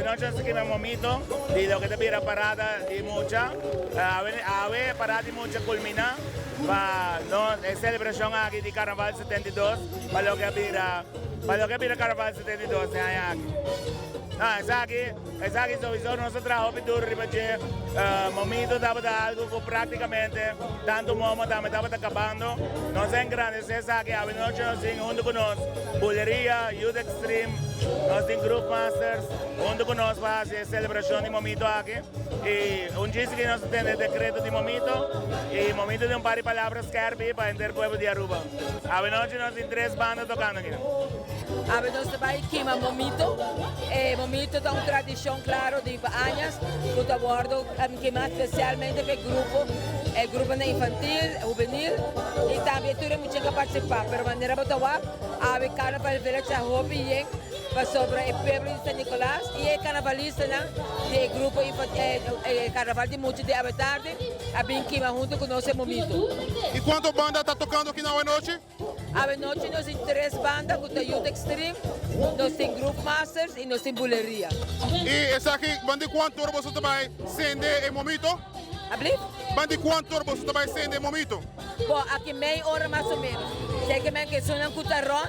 noche se quema momito, y lo que te pira parada y mucha, a ver parada y mucha culmina, para no celebración aquí de Carnaval 72, para lo que pira Carnaval 72 aquí. Ah, esa aquí sowieso nosotros trabajamos duro porque momento estaba algo que prácticamente tanto momo estaba acabando. Nos en grandes esa aquí a noche nos sin junto con nos Bulleria, Youth Extreme, nos sin Group Masters, junto con nos para hacer celebración de momento aquí. Y un chiste que nos tiene decreto de momento y momento de un par de palabras que para entender el pueblo de Aruba. A noche nos sin 3 bandas tocando aquí. Nós também queima momento, momento é uma tradição, claro, de anos, que eu abordo queimar especialmente para o grupo infantil, juvenil, e também todo mundo que participar, mas de maneira muito boa, há carnaval village a hobby sobre o pueblo de San Nicolás e é carnavalista do grupo carnaval de muitos de habitantes, a bem queima junto com nosso momento. E quantas bandas está tocando aqui na noite? A noite nós temos 3 bandas, com o Youth Extreme, nós temos Group Masters e nós temos Bulleria. E essa aqui, bande quanto turbo você vai sender em momento? Abli? Bande quanto turbo você vai sender em momento? Bom, aqui meia hora mais ou menos. Sei que são um cutarrão,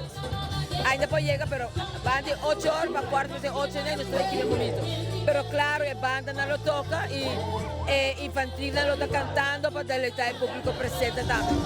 ainda pode chegar, mas bande 8 horas, para 4 de 8 anos, nós estamos aqui no momento. Pero claro, a banda não lo toca e infantil não lo está cantando para deleitar o público presente também.